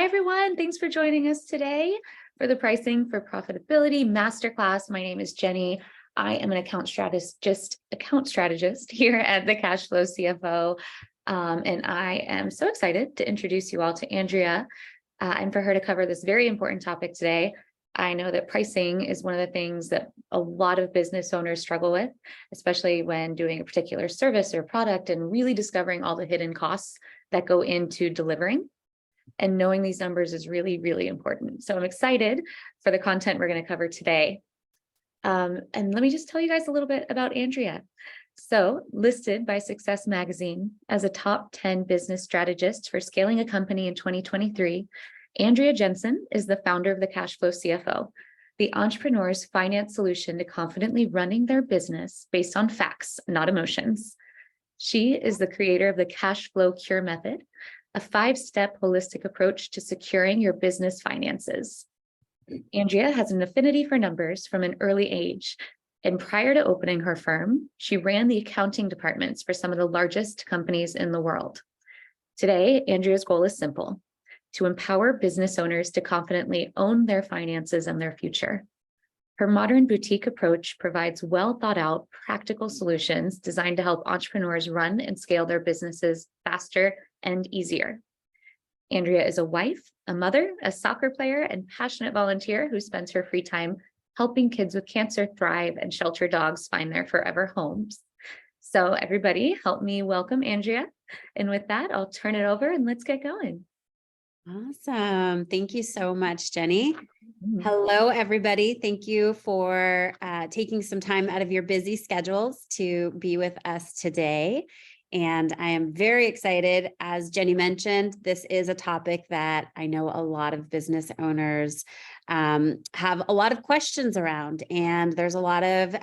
Hi, everyone. Thanks for joining us today for the Pricing for Profitability Masterclass. My name is Jenny. I am an account strategist here at the Cash Flow CFO. And I am so excited to introduce you all to Andrea and for her to cover this very important topic today. I know that pricing is one of the things that a lot of business owners struggle with, especially when doing a particular service or product and really discovering all the hidden costs that go into delivering. And knowing these numbers is really, really important. So I'm excited for the content we're going to cover today. And let me just tell you guys a little bit about Andrea. So, listed by Success Magazine as a top 10 business strategist for scaling a company in 2023, Andrea Jenson is the founder of the Cash Flow CFO, the entrepreneur's finance solution to confidently running their business based on facts, not emotions. She is the creator of the Cash Flow Cure method, a 5-step holistic approach to securing your business finances. Andrea has an affinity for numbers from an early age, and prior to opening her firm, she ran the accounting departments for some of the largest companies in the world. Today, Andrea's goal is simple: to empower business owners to confidently own their finances and their future. Her modern boutique approach provides well-thought-out, practical solutions designed to help entrepreneurs run and scale their businesses faster and easier. Andrea is a wife, a mother, a soccer player, and passionate volunteer who spends her free time helping kids with cancer thrive and shelter dogs find their forever homes. So everybody, help me welcome Andrea. And with that, I'll turn it over and let's get going. Awesome. Thank you so much, Jenny. Hello, everybody. Thank you for taking some time out of your busy schedules to be with us today. And I am very excited. As Jenny mentioned, this is a topic that I know a lot of business owners have a lot of questions around, and there's a lot of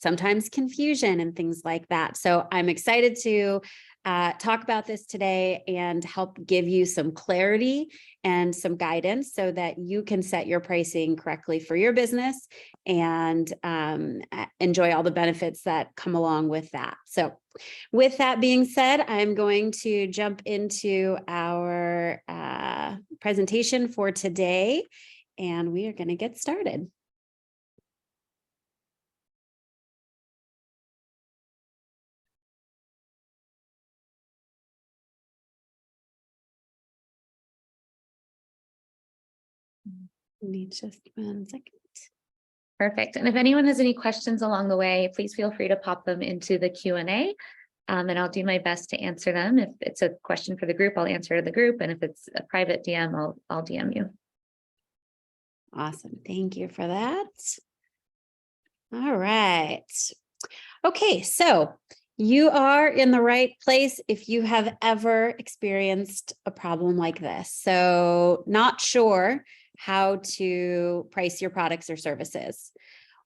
sometimes confusion and things like that. So I'm excited to talk about this today and help give you some clarity and some guidance so that you can set your pricing correctly for your business and enjoy all the benefits that come along with that. So with that being said, I'm going to jump into our presentation for today, and we are going to get started. Need just 1 second. Perfect. And if anyone has any questions along the way, please feel free to pop them into the Q&A, and I'll do my best to answer them. If it's a question for the group, I'll answer the group. And if it's a private DM, I'll DM you. Awesome. Thank you for that. All right. Okay, so you are in the right place if you have ever experienced a problem like this. So not sure how to price your products or services,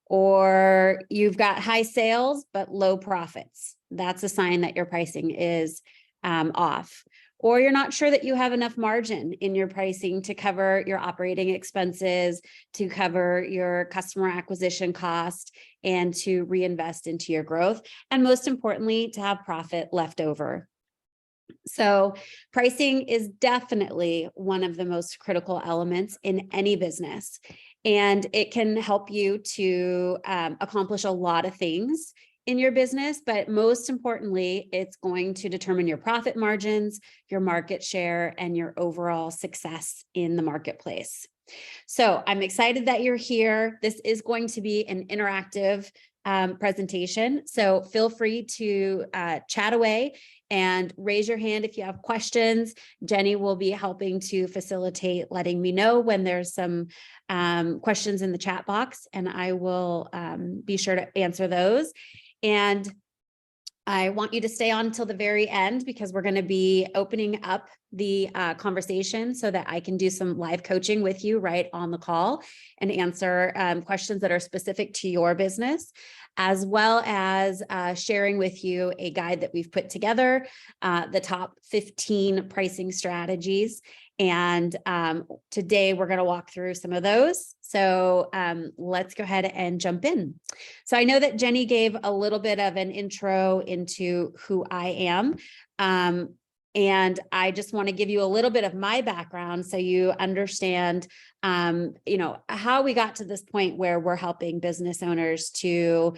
or you've got high sales but low profits. That's a sign that your pricing is off. Or you're not sure that you have enough margin in your pricing to cover your operating expenses, to cover your customer acquisition cost, and to reinvest into your growth. And most importantly, to have profit left over. So pricing is definitely one of the most critical elements in any business, and it can help you to accomplish a lot of things in your business, but most importantly, it's going to determine your profit margins, your market share, and your overall success in the marketplace. So I'm excited that you're here. This is going to be an interactive presentation, so feel free to chat away and raise your hand if you have questions. Jenny will be helping to facilitate letting me know when there's some questions in the chat box, and I will be sure to answer those. And I want you to stay on until the very end, because we're going to be opening up the conversation so that I can do some live coaching with you right on the call and answer questions that are specific to your business, as well as sharing with you a guide that we've put together, the top 15 pricing strategies. And today we're going to walk through some of those. So let's go ahead and jump in. So I know that Jenny gave a little bit of an intro into who I am. And I just want to give you a little bit of my background so you understand, how we got to this point where we're helping business owners to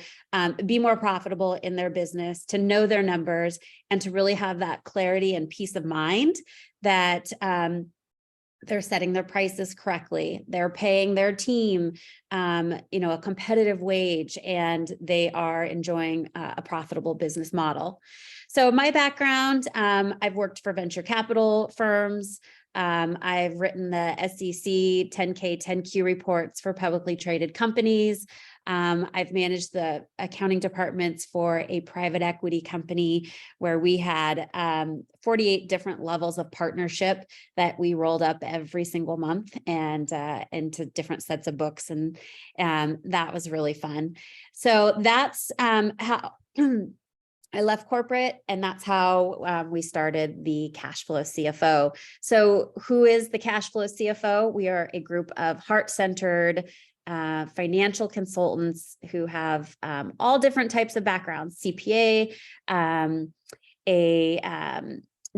be more profitable in their business, to know their numbers, and to really have that clarity and peace of mind that they're setting their prices correctly. They're paying their team, a competitive wage, and they are enjoying a profitable business model. So my background, I've worked for venture capital firms. I've written the SEC 10K, 10Q reports for publicly traded companies. I've managed the accounting departments for a private equity company where we had 48 different levels of partnership that we rolled up every single month and into different sets of books. And that was really fun. So that's how I left corporate, and that's how we started the Cash Flow CFO. So who is the Cash Flow CFO? We are a group of heart-centered financial consultants who have all different types of backgrounds: CPA,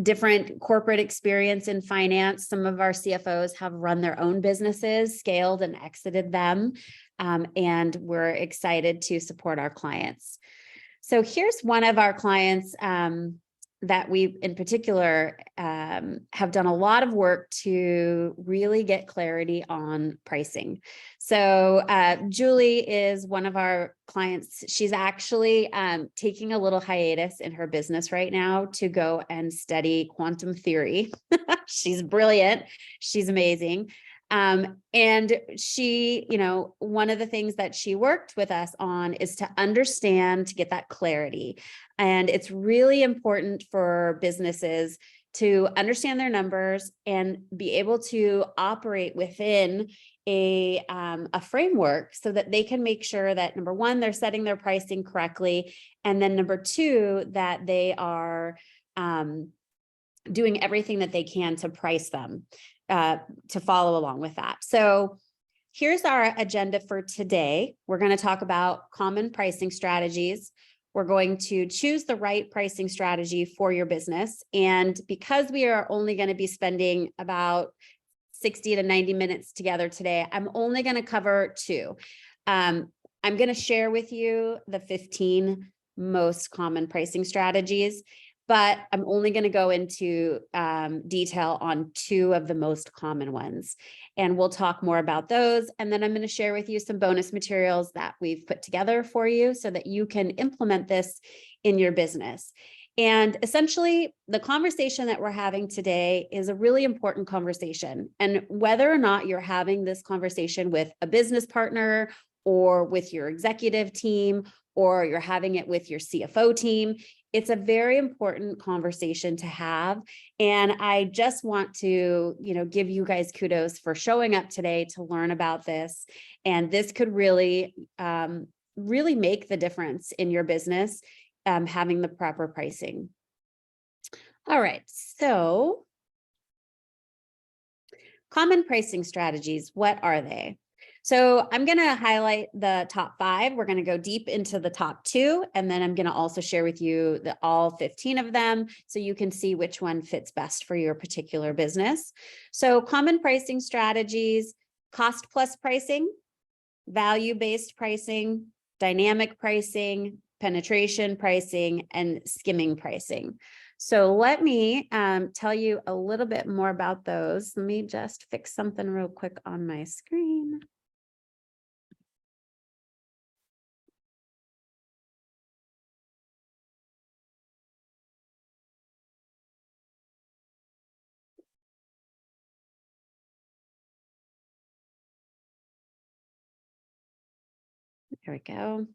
different corporate experience in finance. Some of our CFOs have run their own businesses, scaled and exited them, and we're excited to support our clients. So here's one of our clients that we, in particular, have done a lot of work to really get clarity on pricing. So Julie is one of our clients. She's actually taking a little hiatus in her business right now to go and study quantum theory. She's brilliant. She's amazing. And she, one of the things that she worked with us on is to understand, to get that clarity. And it's really important for businesses to understand their numbers and be able to operate within a framework so that they can make sure that, number one, they're setting their pricing correctly. And then number two, that they are doing everything that they can to price them. To follow along with that. So here's our agenda for today. We're going to talk about common pricing strategies. We're going to choose the right pricing strategy for your business. And because we are only going to be spending about 60 to 90 minutes together today, I'm only going to cover two. I'm going to share with you the 15 most common pricing strategies, but I'm only going to go into detail on two of the most common ones. And we'll talk more about those. And then I'm going to share with you some bonus materials that we've put together for you so that you can implement this in your business. And essentially, the conversation that we're having today is a really important conversation. And whether or not you're having this conversation with a business partner or with your executive team, or you're having it with your CFO team, it's a very important conversation to have. And I just want to, give you guys kudos for showing up today to learn about this. And this could really, really make the difference in your business, having the proper pricing. All right. So common pricing strategies, what are they? So I'm going to highlight the top 5. We're going to go deep into the top 2, and then I'm going to also share with you all 15 of them so you can see which one fits best for your particular business. So common pricing strategies: cost plus pricing, value-based pricing, dynamic pricing, penetration pricing, and skimming pricing. So let me tell you a little bit more about those. Let me just fix something real quick on my screen. There we go.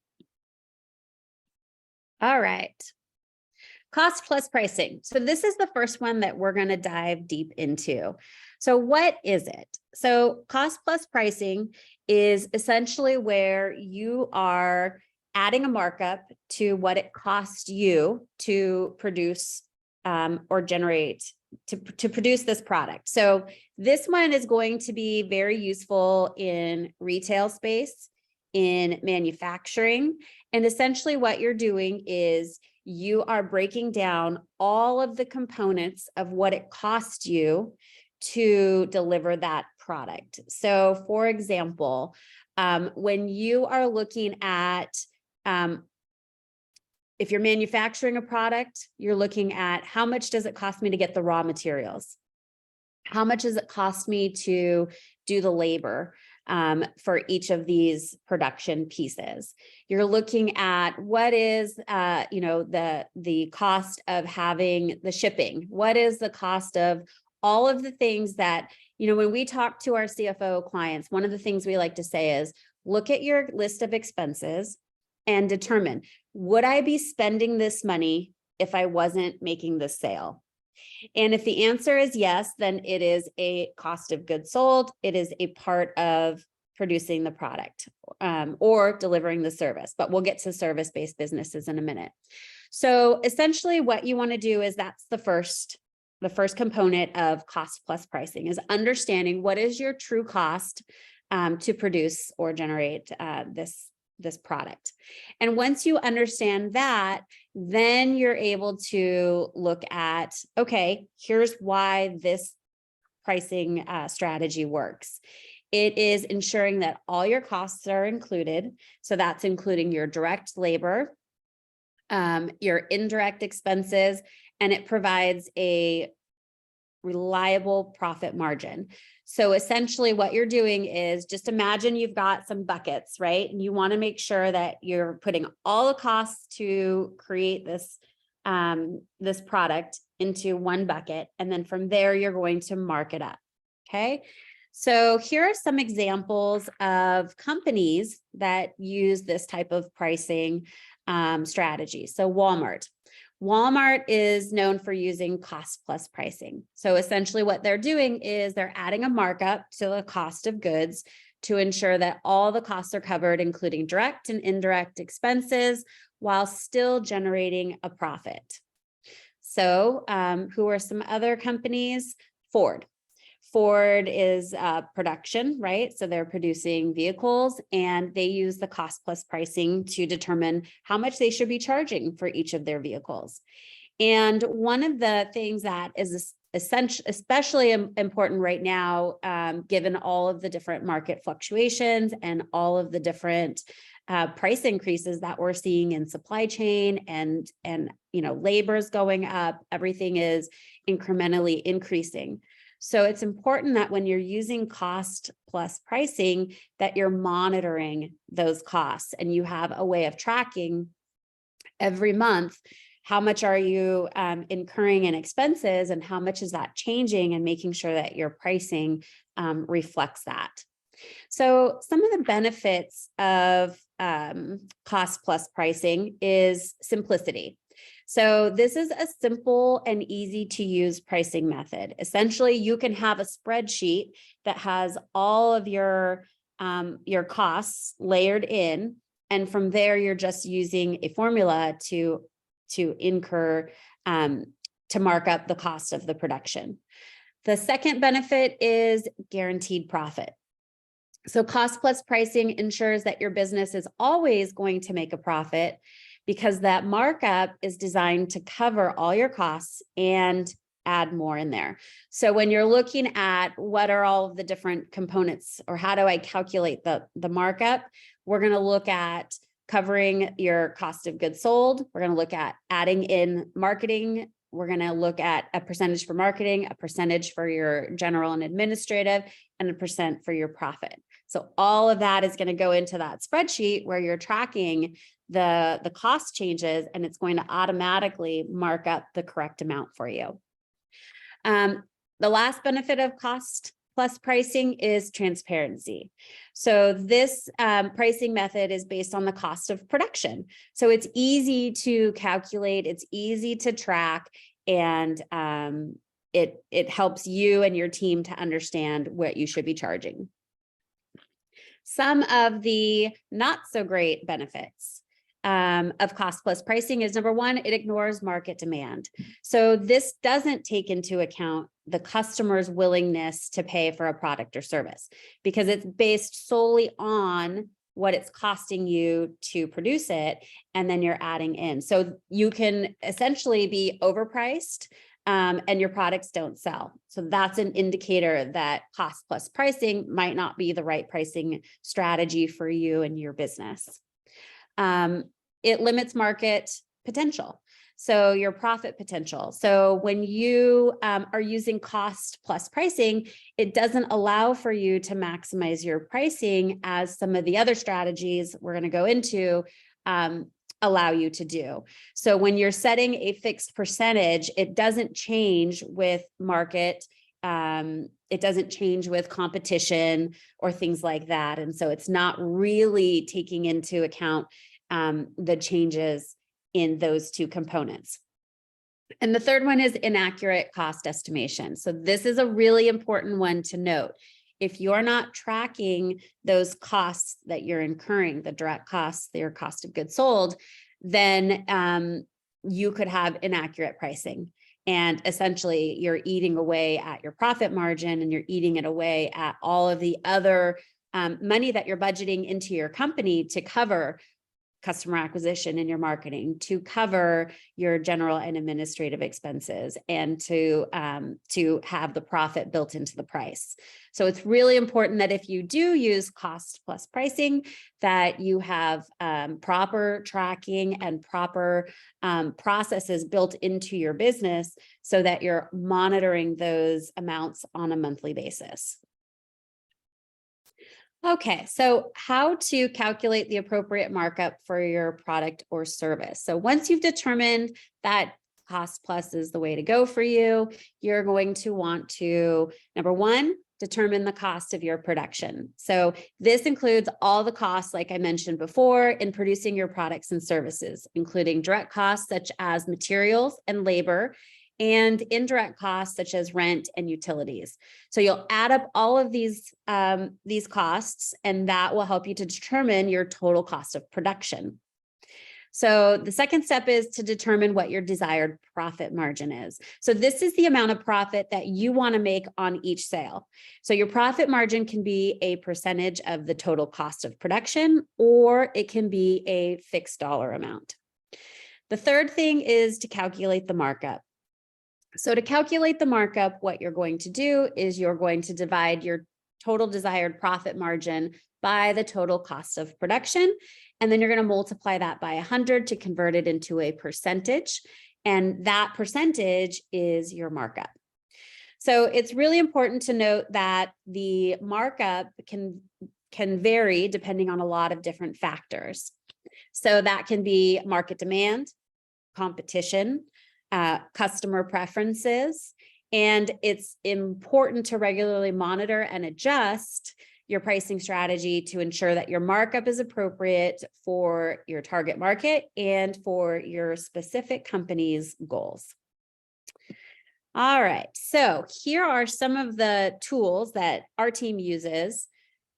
All right. Cost plus pricing. So this is the first one that we're going to dive deep into. So what is it? So cost plus pricing is essentially where you are adding a markup to what it costs you to produce or generate to produce this product. So this one is going to be very useful in retail space, in manufacturing. And essentially what you're doing is you are breaking down all of the components of what it costs you to deliver that product. So for example, when you are looking at, if you're manufacturing a product, you're looking at how much does it cost me to get the raw materials? How much does it cost me to do the labor for each of these production pieces? You're looking at what is, the cost of having the shipping? What is the cost of all of the things that, when we talk to our CFO clients, one of the things we like to say is, look at your list of expenses and determine, would I be spending this money if I wasn't making this sale? And if the answer is yes, then it is a cost of goods sold. It is a part of producing the product or delivering the service, but we'll get to service-based businesses in a minute. So essentially what you want to do is that's the first component of cost plus pricing is understanding what is your true cost to produce or generate this product. And once you understand that, then you're able to look at, okay, here's why this pricing strategy works. It is ensuring that all your costs are included. So that's including your direct labor, your indirect expenses, and it provides a reliable profit margin. So essentially what you're doing is just imagine you've got some buckets, right? And you want to make sure that you're putting all the costs to create this, this product into one bucket. And then from there, you're going to mark it up. Okay. So here are some examples of companies that use this type of pricing strategy. So Walmart is known for using cost plus pricing. So essentially what they're doing is they're adding a markup to the cost of goods to ensure that all the costs are covered, including direct and indirect expenses, while still generating a profit. So who are some other companies? Ford is production, right? So they're producing vehicles and they use the cost plus pricing to determine how much they should be charging for each of their vehicles. And one of the things that is especially important right now, given all of the different market fluctuations and all of the different price increases that we're seeing in supply chain and labor is going up, everything is incrementally increasing. So it's important that when you're using cost plus pricing, that you're monitoring those costs and you have a way of tracking every month. How much are you incurring in expenses and how much is that changing, and making sure that your pricing reflects that. So some of the benefits of cost plus pricing is simplicity. So this is a simple and easy to use pricing method. Essentially, you can have a spreadsheet that has all of your costs layered in, and from there, you're just using a formula to incur, to mark up the cost of the production. The second benefit is guaranteed profit. So cost plus pricing ensures that your business is always going to make a profit, because that markup is designed to cover all your costs and add more in there. So when you're looking at what are all of the different components, or how do I calculate the markup, we're going to look at covering your cost of goods sold. We're going to look at adding in marketing. We're going to look at a percentage for marketing, a percentage for your general and administrative, and a percent for your profit. So all of that is going to go into that spreadsheet where you're tracking the cost changes, and it's going to automatically mark up the correct amount for you. The last benefit of cost plus pricing is transparency. So this pricing method is based on the cost of production. So it's easy to calculate, it's easy to track, and it helps you and your team to understand what you should be charging. Some of the not so great benefits of cost plus pricing is, number one, it ignores market demand. So this doesn't take into account the customer's willingness to pay for a product or service, because it's based solely on what it's costing you to produce it, and then you're adding in. So you can essentially be overpriced and your products don't sell. So that's an indicator that cost plus pricing might not be the right pricing strategy for you and your business. It limits market potential. So your profit potential. So when you are using cost plus pricing, it doesn't allow for you to maximize your pricing as some of the other strategies we're going to go into allow you to do. So when you're setting a fixed percentage, it doesn't change with market. It doesn't change with competition or things like that. And so it's not really taking into account the changes in those two components. And the third one is inaccurate cost estimation. So this is a really important one to note. If you're not tracking those costs that you're incurring, the direct costs, your cost of goods sold, then you could have inaccurate pricing. And essentially you're eating away at your profit margin, and you're eating it away at all of the other money that you're budgeting into your company to cover customer acquisition and your marketing, to cover your general and administrative expenses, and to have the profit built into the price. So it's really important that if you do use cost plus pricing, that you have proper tracking and proper processes built into your business so that you're monitoring those amounts on a monthly basis. Okay, so how to calculate the appropriate markup for your product or service. So once you've determined that cost plus is the way to go for you, you're going to want to, number one, determine the cost of your production. So this includes all the costs, like I mentioned before, in producing your products and services, including direct costs such as materials and labor, and indirect costs such as rent and utilities. So you'll add up all of these costs, and that will help you to determine your total cost of production. So the second step is to determine what your desired profit margin is. So this is the amount of profit that you want to make on each sale. So your profit margin can be a percentage of the total cost of production, or it can be a fixed dollar amount. The third thing is to calculate the markup. So to calculate the markup, what you're going to do is you're going to divide your total desired profit margin by the total cost of production. And then you're going to multiply that by 100 to convert it into a percentage. And that percentage is your markup. So it's really important to note that the markup can vary depending on a lot of different factors. So that can be market demand, competition, customer preferences, and it's important to regularly monitor and adjust your pricing strategy to ensure that your markup is appropriate for your target market and for your specific company's goals. All right, so here are some of the tools that our team uses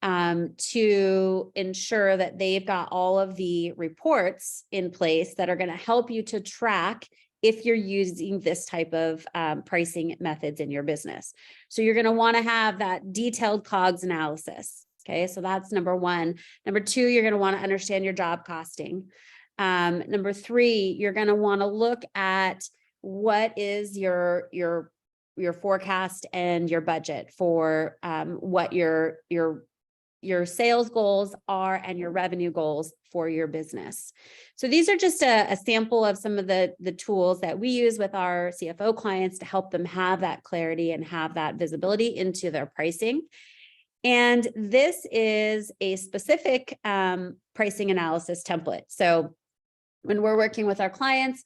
to ensure that they've got all of the reports in place that are going to help you to track if you're using this type of pricing methods in your business. So you're going to want to have that detailed COGS analysis. Okay, so that's number one. Number two, you're going to want to understand your job costing. Number three, you're going to want to look at what is your forecast and your budget for what your sales goals are and your revenue goals for your business. So these are just a sample of some of the tools that we use with our CFO clients to help them have that clarity and have that visibility into their pricing. And this is a specific pricing analysis template. So when we're working with our clients,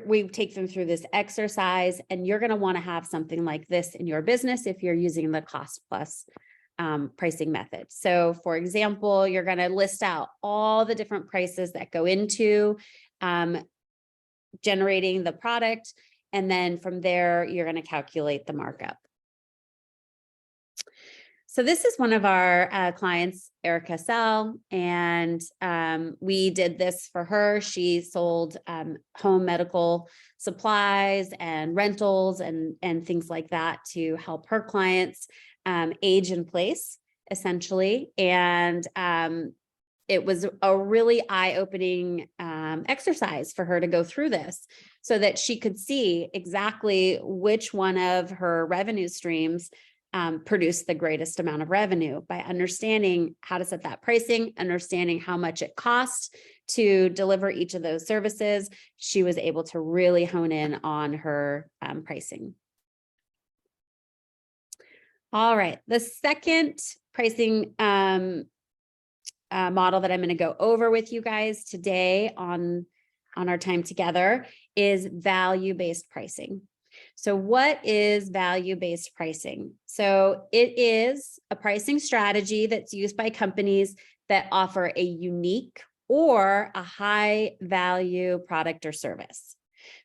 we take them through this exercise, and you're going to want to have something like this in your business if you're using the cost plus pricing method. So for example, you're going to list out all the different prices that go into generating the product. And then from there, you're going to calculate the markup. So this is one of our clients, Erica Sell, and we did this for her. She sold home medical supplies and rentals and things like that to help her clients age in place, essentially. And it was a really eye-opening exercise for her to go through this so that she could see exactly which one of her revenue streams produced the greatest amount of revenue. By understanding how to set that pricing, understanding how much it costs to deliver each of those services, she was able to really hone in on her pricing. All right, the second pricing model that I'm going to go over with you guys today on our time together is value-based pricing. So what is value-based pricing? So it is a pricing strategy that's used by companies that offer a unique or a high value product or service.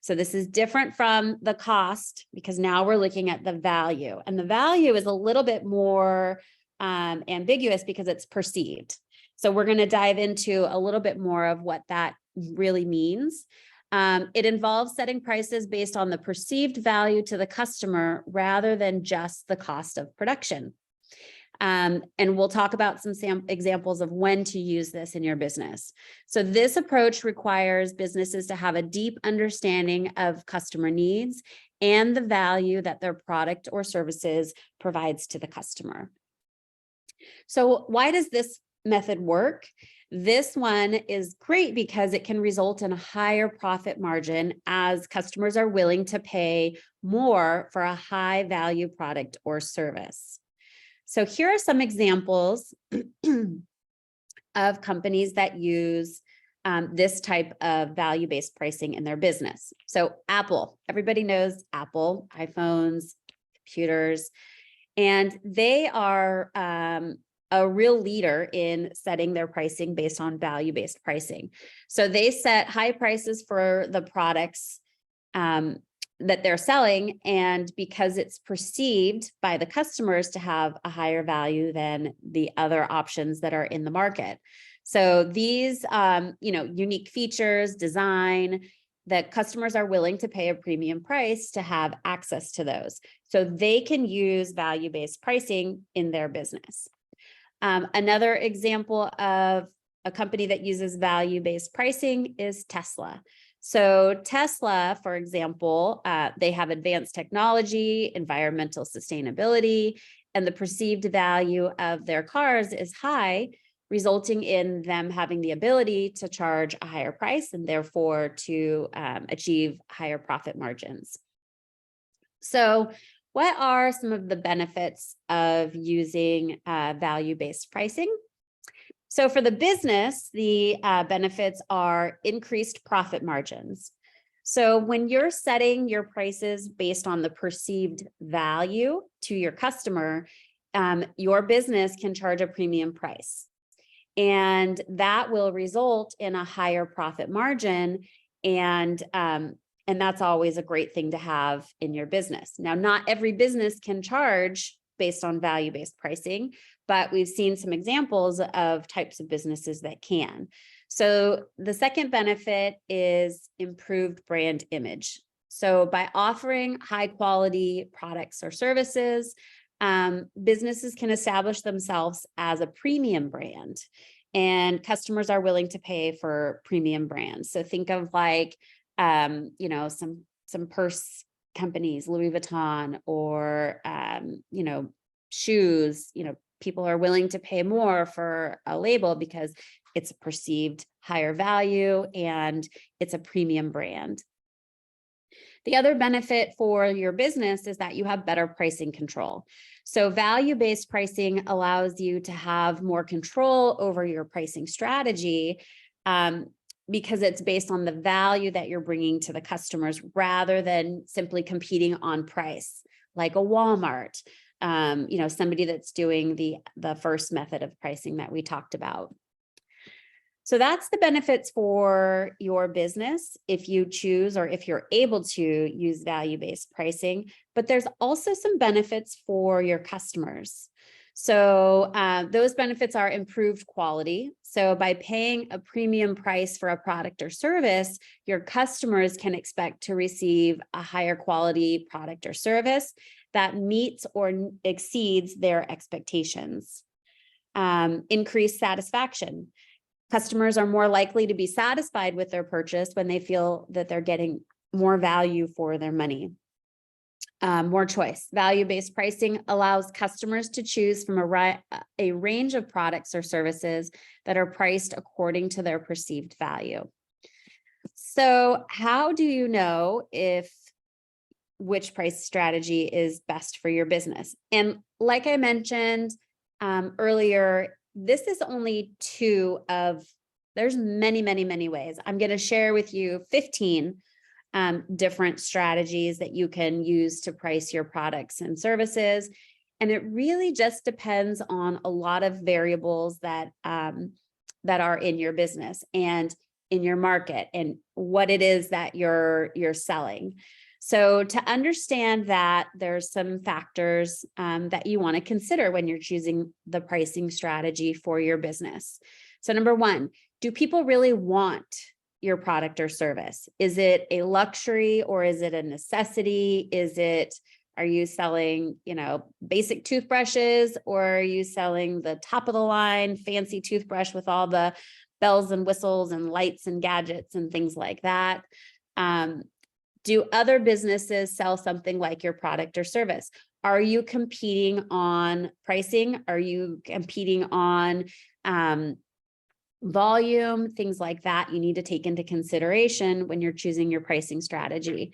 So this is different from the cost because now we're looking at the value, and the value is a little bit more ambiguous because it's perceived. So we're going to dive into a little bit more of what that really means. It involves setting prices based on the perceived value to the customer rather than just the cost of production. And we'll talk about some examples of when to use this in your business. So this approach requires businesses to have a deep understanding of customer needs and the value that their product or services provides to the customer. So why does this method work? This one is great because it can result in a higher profit margin as customers are willing to pay more for a high value product or service. So here are some examples of companies that use this type of value-based pricing in their business. So Apple, everybody knows Apple, iPhones, computers, and they are a real leader in setting their pricing based on value-based pricing. So they set high prices for the products that they're selling, and because it's perceived by the customers to have a higher value than the other options that are in the market. So these, unique features, design, that customers are willing to pay a premium price to have access to those. So they can use value-based pricing in their business. Another example of a company that uses value-based pricing is Tesla. So Tesla, for example, they have advanced technology, environmental sustainability, and the perceived value of their cars is high, resulting in them having the ability to charge a higher price and therefore to achieve higher profit margins. So what are some of the benefits of using value-based pricing? So for the business, the benefits are increased profit margins. So when you're setting your prices based on the perceived value to your customer, your business can charge a premium price. And that will result in a higher profit margin. And that's always a great thing to have in your business. Now, not every business can charge based on value-based pricing, but we've seen some examples of types of businesses that can. So the second benefit is improved brand image. So by offering high quality products or services, businesses can establish themselves as a premium brand, and customers are willing to pay for premium brands. So think of like, some purse companies, Louis Vuitton, or, shoes. People are willing to pay more for a label because it's a perceived higher value and it's a premium brand. The other benefit for your business is that you have better pricing control. So value-based pricing allows you to have more control over your pricing strategy because it's based on the value that you're bringing to the customers rather than simply competing on price, like a Walmart, somebody that's doing the first method of pricing that we talked about. So that's the benefits for your business if you choose or if you're able to use value-based pricing, but there's also some benefits for your customers. So those benefits are improved quality. So by paying a premium price for a product or service, your customers can expect to receive a higher quality product or service that meets or exceeds their expectations. Increased satisfaction. Customers are more likely to be satisfied with their purchase when they feel that they're getting more value for their money. More choice. Value-based pricing allows customers to choose from a range of products or services that are priced according to their perceived value. So how do you know which price strategy is best for your business? And like I mentioned earlier, this is only there's many, many, many ways. I'm going to share with you 15 different strategies that you can use to price your products and services. And it really just depends on a lot of variables that are in your business and in your market and what it is that you're selling. So to understand that, there's some factors that you want to consider when you're choosing the pricing strategy for your business. So number one, do people really want your product or service? Is it a luxury or is it a necessity? Are you selling, basic toothbrushes, or are you selling the top of the line fancy toothbrush with all the bells and whistles and lights and gadgets and things like that? Do other businesses sell something like your product or service? Are you competing on pricing? Are you competing on volume? Things like that you need to take into consideration when you're choosing your pricing strategy.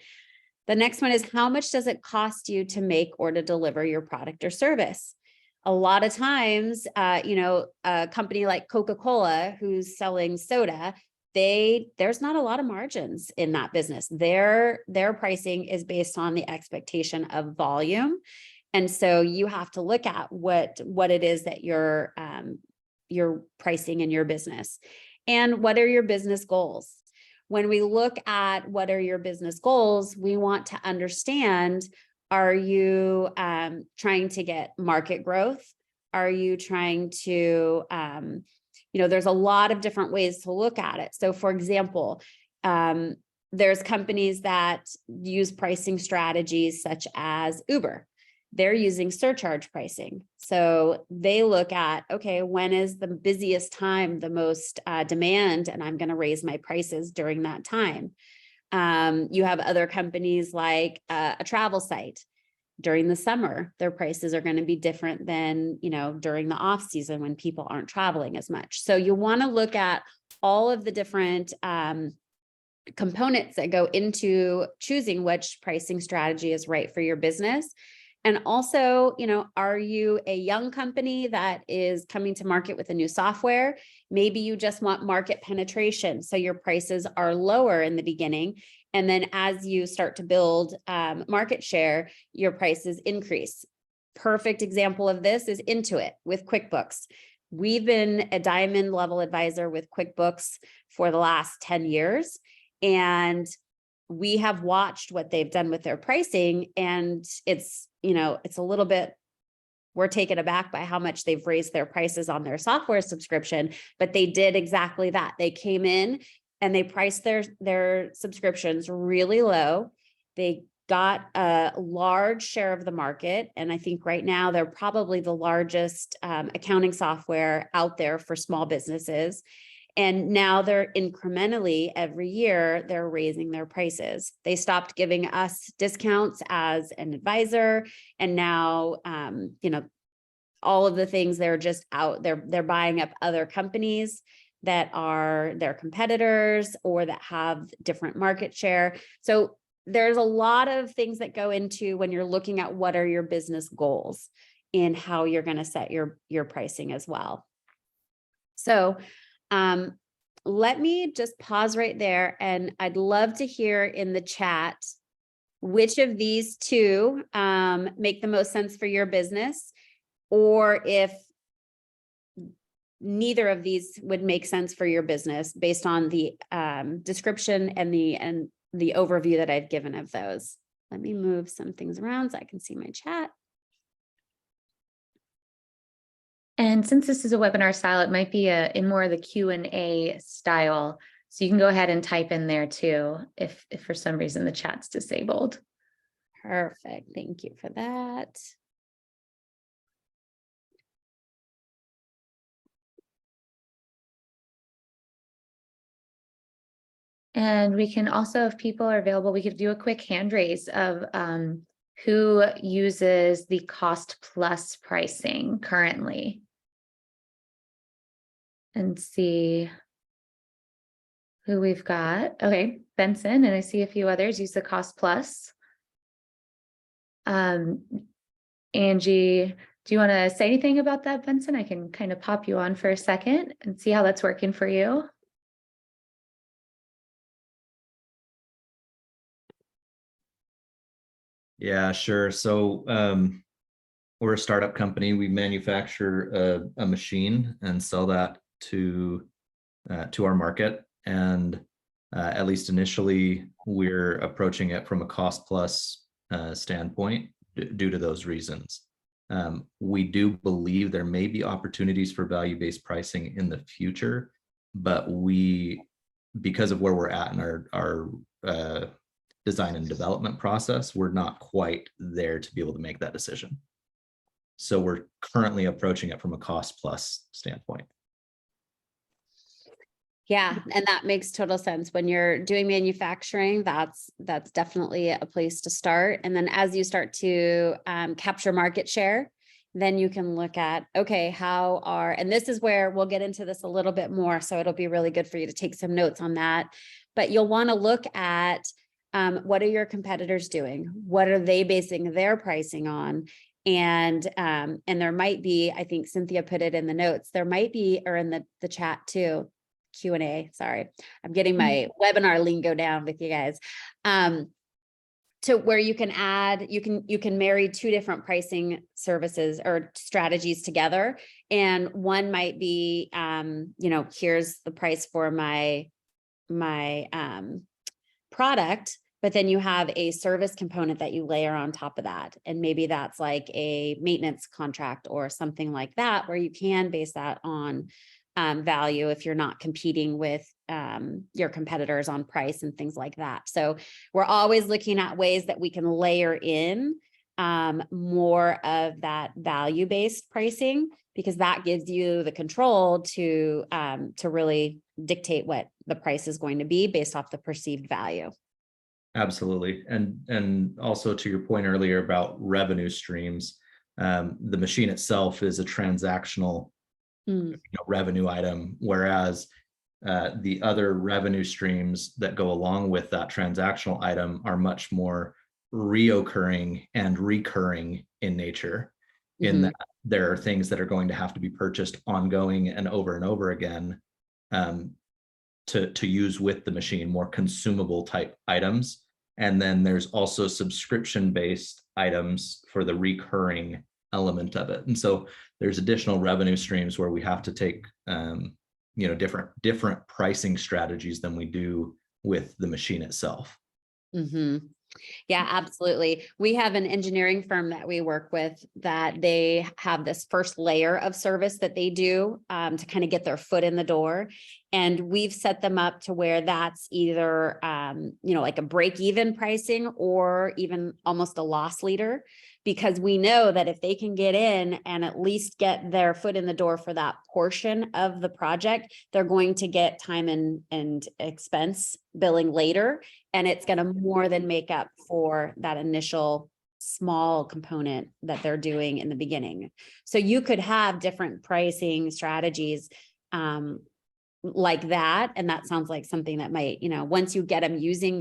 The next one is, how much does it cost you to make or to deliver your product or service? A lot of times, a company like Coca-Cola who's selling soda, there's not a lot of margins in that business. Their pricing is based on the expectation of volume. And so you have to look at what it is that you're pricing in your business. And what are your business goals? When we look at what are your business goals, we want to understand, are you trying to get market growth? Are you trying to, there's a lot of different ways to look at it. So for example, there's companies that use pricing strategies such as Uber. They're using surcharge pricing. So they look at, okay, when is the busiest time, the most demand, and I'm going to raise my prices during that time. You have other companies like a travel site. During the summer, their prices are going to be different than, during the off season when people aren't traveling as much. So you want to look at all of the different components that go into choosing which pricing strategy is right for your business. And also, are you a young company that is coming to market with a new software? Maybe you just want market penetration, so your prices are lower in the beginning. And then as you start to build market share, your prices increase. Perfect example of this is Intuit with QuickBooks. We've been a diamond level advisor with QuickBooks for the last 10 years. And we have watched what they've done with their pricing, and it's a little bit, we're taken aback by how much they've raised their prices on their software subscription, but they did exactly that. They came in and they priced their subscriptions really low. They got a large share of the market. And I think right now they're probably the largest accounting software out there for small businesses. And now they're incrementally every year, they're raising their prices. They stopped giving us discounts as an advisor. And now, all of the things, they're just out, they're buying up other companies that are their competitors or that have different market share. So there's a lot of things that go into when you're looking at what are your business goals and how you're going to set your pricing as well. So, let me just pause right there, and I'd love to hear in the chat which of these two make the most sense for your business, or if neither of these would make sense for your business based on the description and the overview that I've given of those. Let me move some things around so I can see my chat. And since this is a webinar style, it might be in more of the Q&A style. So you can go ahead and type in there too, if for some reason the chat's disabled. Perfect. Thank you for that. And we can also, if people are available, we could do a quick hand raise of who uses the cost plus pricing currently, and see who we've got. Okay, Benson, and I see a few others use the cost plus. Angie, do you want to say anything about that, Benson? I can kind of pop you on for a second and see how that's working for you. Yeah, sure. So we're a startup company. We manufacture a machine and sell that to our market. And at least initially, we're approaching it from a cost plus standpoint due to those reasons. We do believe there may be opportunities for value-based pricing in the future, but because of where we're at in our design and development process, we're not quite there to be able to make that decision. So we're currently approaching it from a cost plus standpoint. Yeah, and that makes total sense. When you're doing manufacturing, that's definitely a place to start. And then as you start to capture market share, then you can look at, okay, and this is where we'll get into this a little bit more. So it'll be really good for you to take some notes on that. But you'll want to look at what are your competitors doing? What are they basing their pricing on? And there might be, I think Cynthia put it in the notes, there might be, or in the chat too, Q&A, sorry. I'm getting my webinar lingo down with you guys. To where you can add, you can marry two different pricing services or strategies together. And one might be, here's the price for my product, but then you have a service component that you layer on top of that. And maybe that's like a maintenance contract or something like that, where you can base that on value if you're not competing with your competitors on price and things like that. So we're always looking at ways that we can layer in more of that value-based pricing, because that gives you the control to really dictate what the price is going to be based off the perceived value. Absolutely. And also to your point earlier about revenue streams, the machine itself is a transactional revenue item, whereas the other revenue streams that go along with that transactional item are much more reoccurring and recurring in nature, in that there are things that are going to have to be purchased ongoing and over again to use with the machine, more consumable type items. And then there's also subscription-based items for the recurring element of it. And so there's additional revenue streams where we have to take different pricing strategies than we do with the machine itself. Yeah, absolutely. We have an engineering firm that we work with that they have this first layer of service that they do to kind of get their foot in the door. And we've set them up to where that's either, like a break-even pricing or even almost a loss leader, because we know that if they can get in and at least get their foot in the door for that portion of the project, they're going to get time and expense billing later. And it's going to more than make up for that initial small component that they're doing in the beginning. So you could have different pricing strategies like that. And that sounds like something that might, once you get them using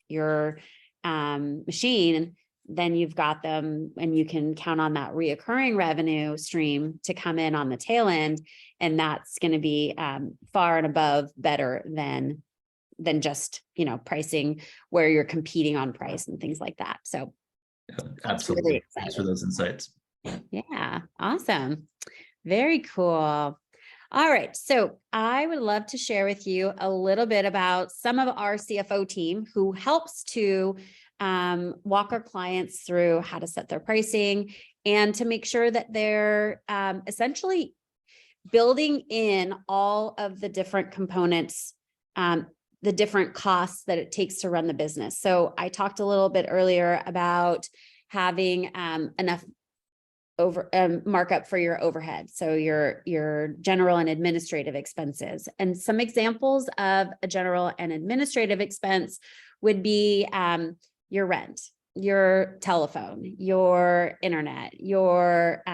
your machine, then you've got them and you can count on that reoccurring revenue stream to come in on the tail end. And that's going to be far and above better than just, pricing where you're competing on price and things like that. So absolutely. Really Thanks for those insights. Yeah. Awesome. Very cool. All right. So I would love to share with you a little bit about some of our CFO team who helps to walk our clients through how to set their pricing and to make sure that they're essentially building in all of the different components, the different costs that it takes to run the business. So I talked a little bit earlier about having enough markup for your overhead. So your general and administrative expenses. And some examples of a general and administrative expense would be your rent, your telephone, your internet, your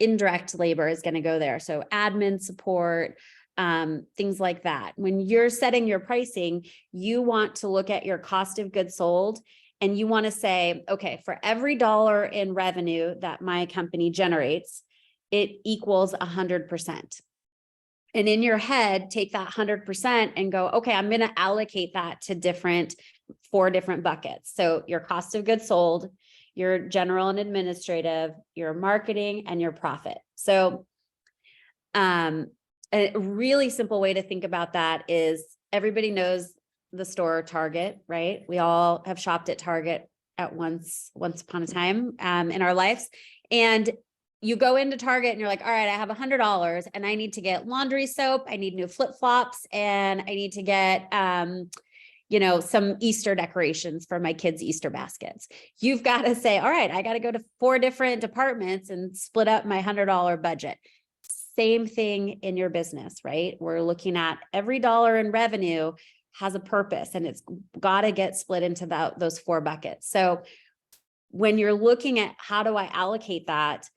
indirect labor is going to go there. So admin support, things like that. When you're setting your pricing, you want to look at your cost of goods sold, and you want to say, okay, for every dollar in revenue that my company generates, it equals 100%. And in your head, take that 100% and go, okay, I'm going to allocate that to 4 different buckets. So your cost of goods sold, your general and administrative, your marketing, and your profit. So a really simple way to think about that is everybody knows the store Target, right? We all have shopped at Target at once upon a time in our lives. And you go into Target and you're like, all right, I have $100 and I need to get laundry soap. I need new flip-flops, and I need to get, some Easter decorations for my kids' Easter baskets. You've got to say, all right, I got to go to 4 different departments and split up my $100 budget. Same thing in your business, right? We're looking at every dollar in revenue has a purpose, and it's got to get split into those 4 buckets. So when you're looking at how do I allocate that,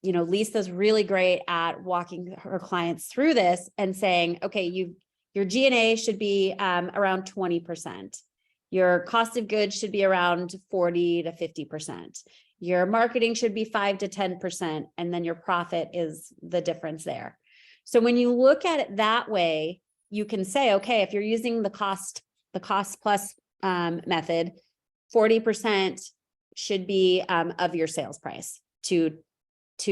Lisa's really great at walking her clients through this and saying, okay, your G&A should be around 20%. Your cost of goods should be around 40 to 50%. Your marketing should be 5 to 10%. And then your profit is the difference there. So when you look at it that way, you can say, okay, if you're using the cost plus method, 40% should be of your sales price to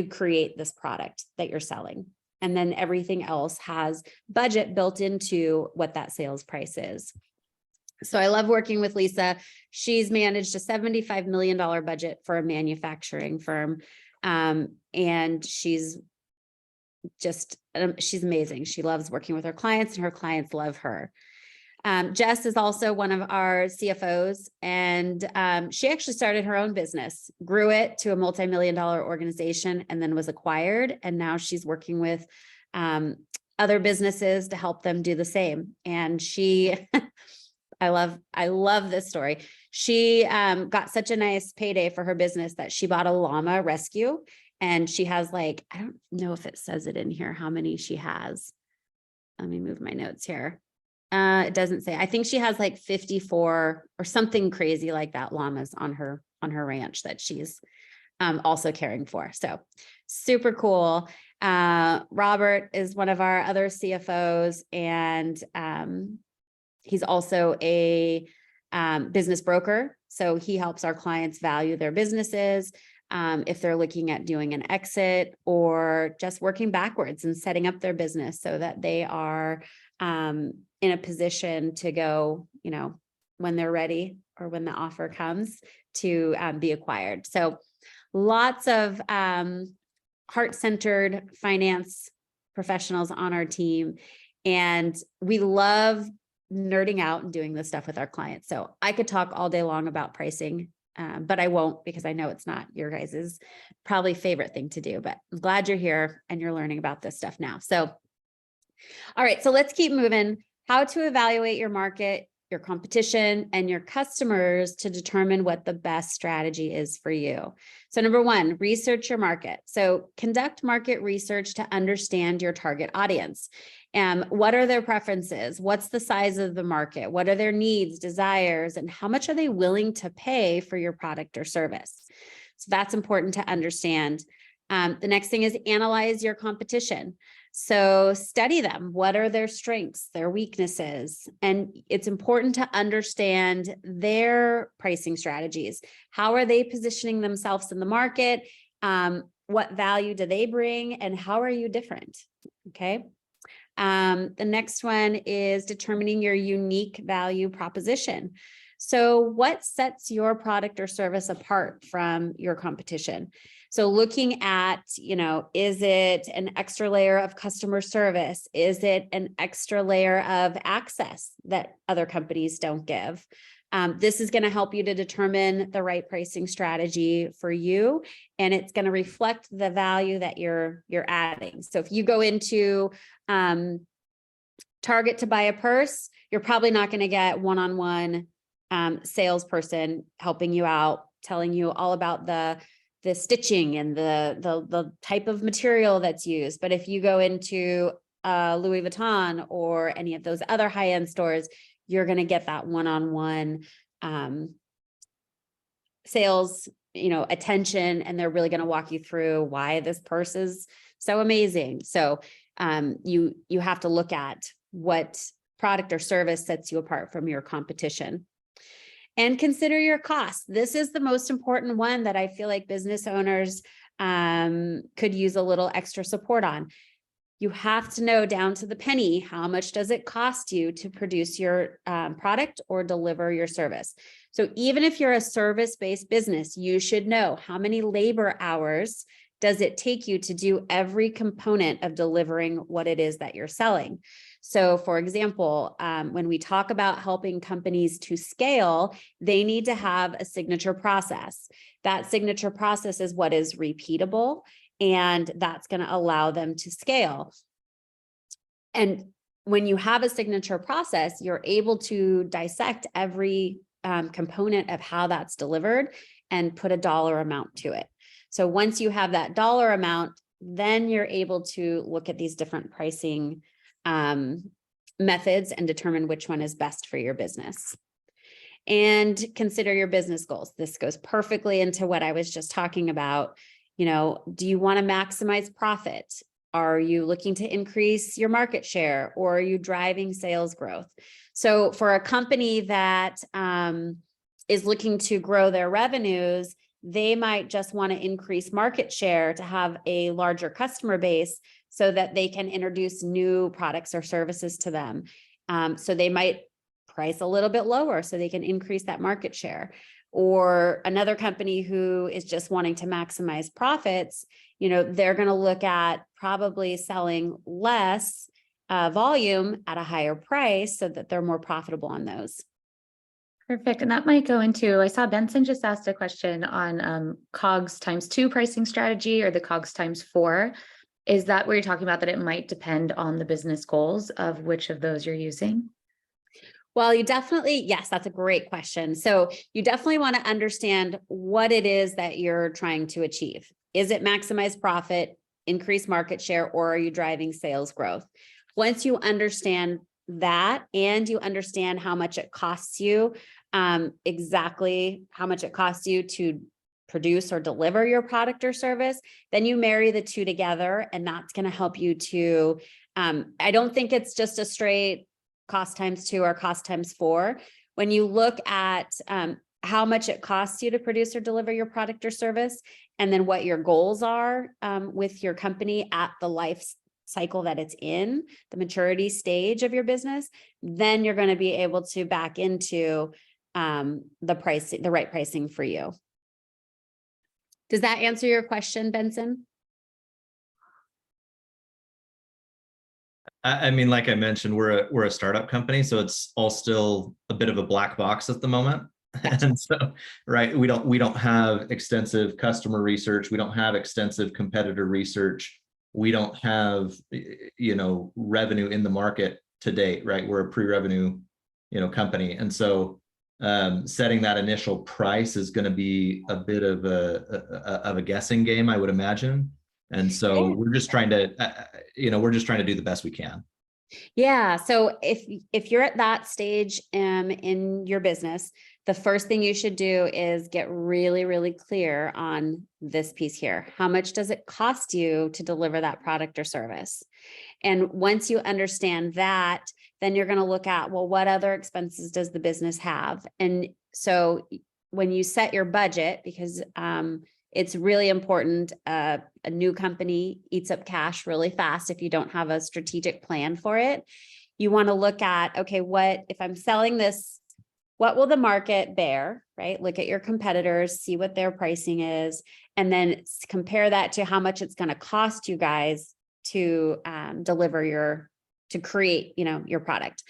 create this product that you're selling. And then everything else has budget built into what that sales price is. So I love working with Lisa. She's managed a $75 million budget for a manufacturing firm. And she's amazing. She loves working with her clients, and her clients love her. Jess is also one of our CFOs, and she actually started her own business, grew it to a multi-million-dollar organization, and then was acquired. And now she's working with other businesses to help them do the same. And I love this story. She got such a nice payday for her business that she bought a llama rescue. And she has I don't know if it says it in here, how many she has. Let me move my notes here. It doesn't say. I think she has 54 or something crazy like that llamas on her ranch that she's also caring for. So super cool. Robert is one of our other CFOs, and he's also a business broker. So he helps our clients value their businesses. If they're looking at doing an exit or just working backwards and setting up their business so that they are in a position to go, when they're ready or when the offer comes to be acquired. So lots of heart-centered finance professionals on our team. And we love nerding out and doing this stuff with our clients. So I could talk all day long about pricing. But I won't, because I know it's not your guys's probably favorite thing to do, but I'm glad you're here and you're learning about this stuff now. So, all right, so let's keep moving. How to evaluate your market, your competition, and your customers to determine what the best strategy is for you. So number 1, research your market. So conduct market research to understand your target audience. What are their preferences? What's the size of the market? What are their needs, desires, and how much are they willing to pay for your product or service? So that's important to understand. The next thing is analyze your competition. So study them. What are their strengths, their weaknesses? And it's important to understand their pricing strategies. How are they positioning themselves in the market? What value do they bring? And how are you different? Okay. The next one is determining your unique value proposition. So what sets your product or service apart from your competition? So looking at, is it an extra layer of customer service? Is it an extra layer of access that other companies don't give? This is going to help you to determine the right pricing strategy for you, and it's going to reflect the value that you're adding. So if you go into Target to buy a purse, you're probably not going to get one-on-one salesperson helping you out, telling you all about the stitching and the type of material that's used. But if you go into Louis Vuitton or any of those other high-end stores, you're going to get that one-on-one sales, attention, and they're really going to walk you through why this purse is so amazing. So you have to look at what product or service sets you apart from your competition. And consider your costs. This is the most important one that I feel like business owners could use a little extra support on. You have to know down to the penny, how much does it cost you to produce your product or deliver your service? So even if you're a service-based business, you should know how many labor hours does it take you to do every component of delivering what it is that you're selling. So for example, when we talk about helping companies to scale, they need to have a signature process. That signature process is what is repeatable, and that's going to allow them to scale. And when you have a signature process, you're able to dissect every component of how that's delivered and put a dollar amount to it. So once you have that dollar amount, then you're able to look at these different pricing methods and determine which one is best for your business. And consider your business goals. This goes perfectly into what I was just talking about. Do you want to maximize profit? Are you looking to increase your market share, or are you driving sales growth? So for a company that is looking to grow their revenues, they might just want to increase market share to have a larger customer base so that they can introduce new products or services to them. So they might price a little bit lower so they can increase that market share. Or another company who is just wanting to maximize profits, they're going to look at probably selling less volume at a higher price so that they're more profitable on those. Perfect. And that might go into, I saw Benson just asked a question on COGS ×2 pricing strategy, or the COGS ×4. Is that where you're talking about that it might depend on the business goals of which of those you're using? Well, yes, that's a great question. So you definitely want to understand what it is that you're trying to achieve. Is it maximize profit, increase market share, or are you driving sales growth? Once you understand that, and you understand how much it costs you, exactly how much it costs you to produce or deliver your product or service, then you marry the two together, and that's going to help you to, I don't think it's just a straight cost ×2 or cost ×4. When you look at how much it costs you to produce or deliver your product or service, and then what your goals are with your company at the life cycle that it's in, the maturity stage of your business, then you're going to be able to back into the right pricing for you. Does that answer your question, Benson? I mean, like I mentioned, we're a startup company, so it's all still a bit of a black box at the moment. And so, right, we don't have extensive customer research. We don't have extensive competitor research. We don't have, revenue in the market to date, right? We're a pre-revenue, company. And so setting that initial price is going to be a bit of a guessing game, I would imagine. And so we're just trying to, do the best we can. Yeah. So if you're at that stage in your business, the first thing you should do is get really, really clear on this piece here. How much does it cost you to deliver that product or service? And once you understand that, then you're going to look at, well, what other expenses does the business have? And so when you set your budget, because it's really important, a new company eats up cash really fast if you don't have a strategic plan for it. You want to look at, okay, if I'm selling this, what will the market bear, right? Look at your competitors, see what their pricing is, and then compare that to how much it's going to cost you guys to deliver your to create, your product.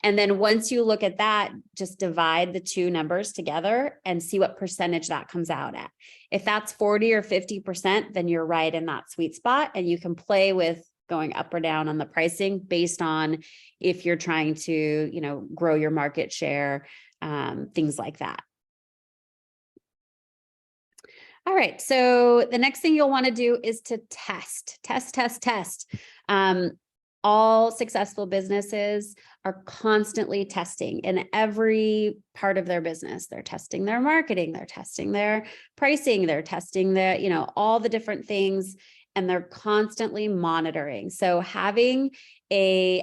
And then once you look at that, just divide the two numbers together and see what percentage that comes out at. If that's 40 or 50%, then you're right in that sweet spot, and you can play with going up or down on the pricing based on if you're trying to, grow your market share, things like that. All right. So the next thing you'll want to do is to test. All successful businesses are constantly testing in every part of their business. They're testing their marketing, they're testing their pricing, they're testing the, all the different things, and they're constantly monitoring. So having a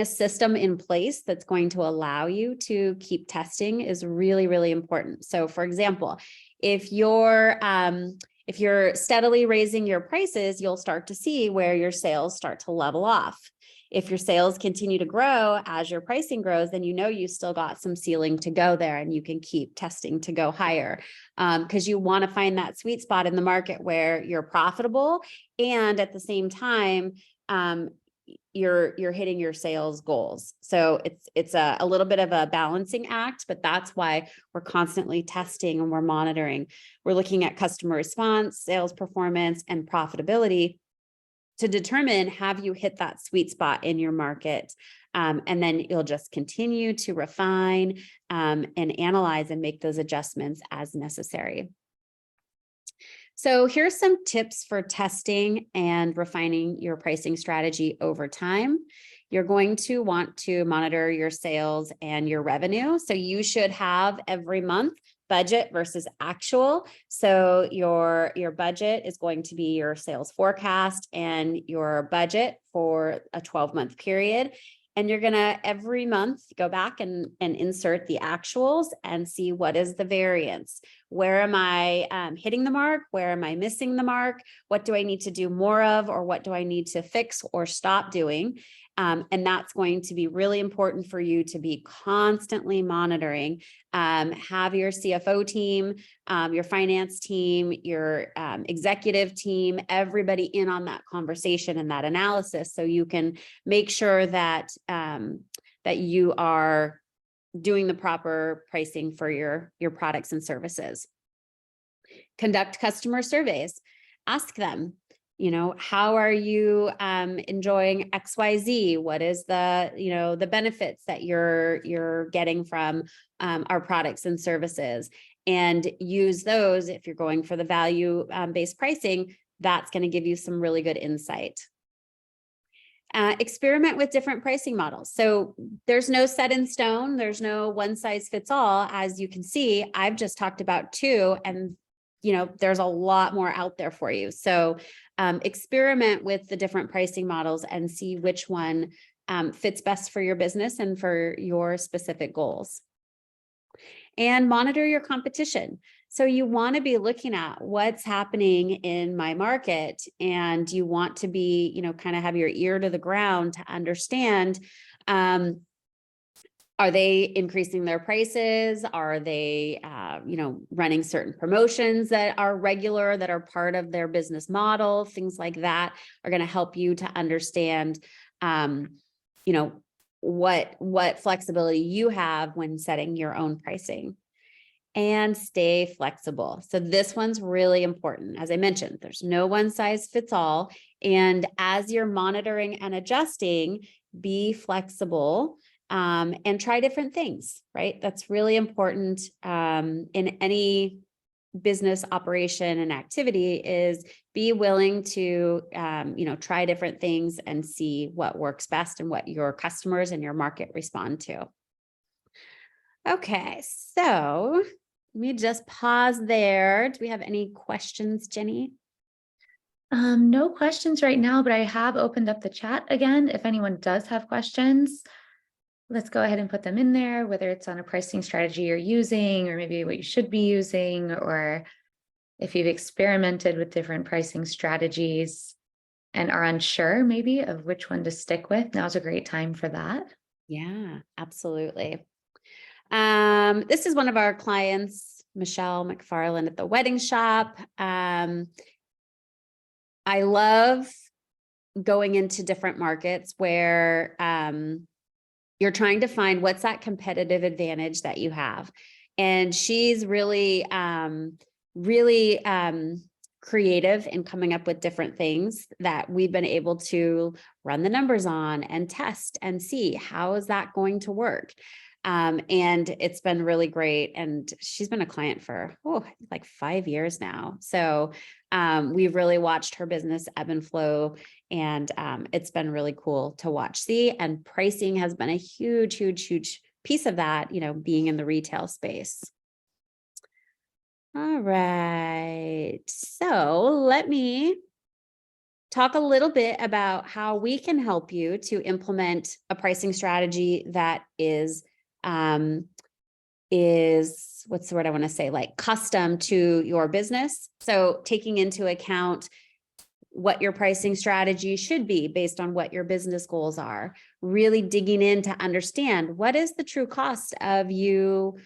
system in place that's going to allow you to keep testing is really, really important. So for example, if you're steadily raising your prices, you'll start to see where your sales start to level off. If your sales continue to grow as your pricing grows, then you still got some ceiling to go there, and you can keep testing to go higher, because you want to find that sweet spot in the market where you're profitable and at the same time you're hitting your sales goals. So it's a little bit of a balancing act, but that's why we're constantly testing and we're monitoring. We're looking at customer response, sales performance, and profitability to determine, have you hit that sweet spot in your market? And then you'll just continue to refine and analyze and make those adjustments as necessary. So here's some tips for testing and refining your pricing strategy over time. You're going to want to monitor your sales and your revenue. So you should have every month budget versus actual. So your budget is going to be your sales forecast and your budget for a 12-month period. And you're going to every month go back and insert the actuals and see what is the variance. Where am I hitting the mark? Where am I missing the mark? What do I need to do more of, or what do I need to fix or stop doing? And that's going to be really important for you to be constantly monitoring. Have your CFO team, your finance team, your executive team, everybody in on that conversation and that analysis, so you can make sure that that you are doing the proper pricing for your products and services. Conduct customer surveys. Ask them, how are you enjoying XYZ? What is the benefits that you're getting from our products and services? And use those. If you're going for the value based pricing, that's going to give you some really good insight. Experiment with different pricing models. So there's no set in stone. There's no one size fits all. As you can see, I've just talked about two, and there's a lot more out there for you. So experiment with the different pricing models and see which one fits best for your business and for your specific goals. And monitor your competition. So you want to be looking at what's happening in my market, and you want to be, kind of have your ear to the ground to understand, are they increasing their prices? Are they, running certain promotions that are regular, that are part of their business model? Things like that are going to help you to understand, what flexibility you have when setting your own pricing. And stay flexible. So this one's really important. As I mentioned, there's no one size fits all. And as you're monitoring and adjusting, be flexible and try different things, right? That's really important in any business operation and activity, is be willing to, try different things and see what works best and what your customers and your market respond to. Okay, so let me just pause there. Do we have any questions, Jenny? No questions right now, but I have opened up the chat again. If anyone does have questions, let's go ahead and put them in there, whether it's on a pricing strategy you're using, or maybe what you should be using, or if you've experimented with different pricing strategies and are unsure maybe of which one to stick with. Now's a great time for that. Yeah, absolutely. This is one of our clients, Michelle McFarland at the Wedding Shop. I love going into different markets where you're trying to find what's that competitive advantage that you have. And she's really, really creative in coming up with different things that we've been able to run the numbers on and test and see how is that going to work. And it's been really great. And she's been a client for, like 5 years now. So we've really watched her business ebb and flow, and it's been really cool to watch. And pricing has been a huge, huge, huge piece of that, being in the retail space. All right. So let me talk a little bit about how we can help you to implement a pricing strategy that is what's the word I want to say, like custom to your business. So taking into account what your pricing strategy should be based on what your business goals are, really digging in to understand what is the true cost of you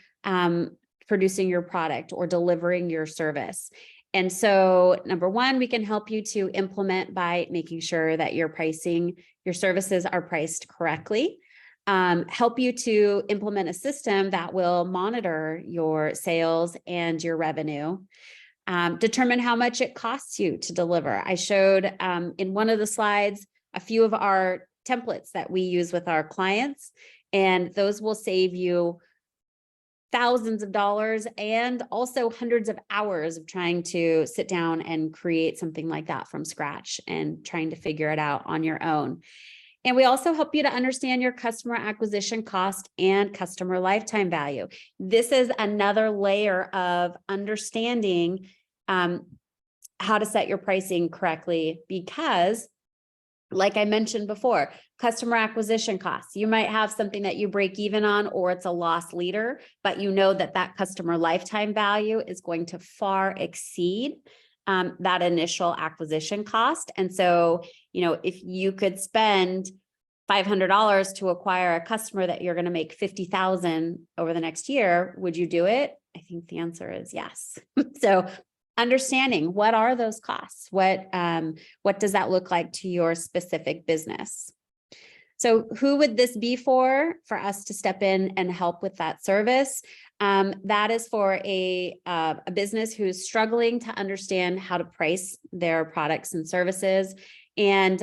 producing your product or delivering your service. And so number one, we can help you to implement by making sure that your services are priced correctly. Help you to implement a system that will monitor your sales and your revenue. Determine how much it costs you to deliver. I showed in one of the slides a few of our templates that we use with our clients, and those will save you thousands of dollars and also hundreds of hours of trying to sit down and create something like that from scratch and trying to figure it out on your own. And we also help you to understand your customer acquisition cost and customer lifetime value. This is another layer of understanding how to set your pricing correctly, because like I mentioned before, customer acquisition costs, you might have something that you break even on, or it's a loss leader, but you know that that customer lifetime value is going to far exceed that initial acquisition cost. And so, if you could spend $500 to acquire a customer that you're going to make $50,000 over the next year, would you do it? I think the answer is yes. So understanding what are those costs? What does that look like to your specific business? So who would this be for us to step in and help with that service? That is for a business who's struggling to understand how to price their products and services. And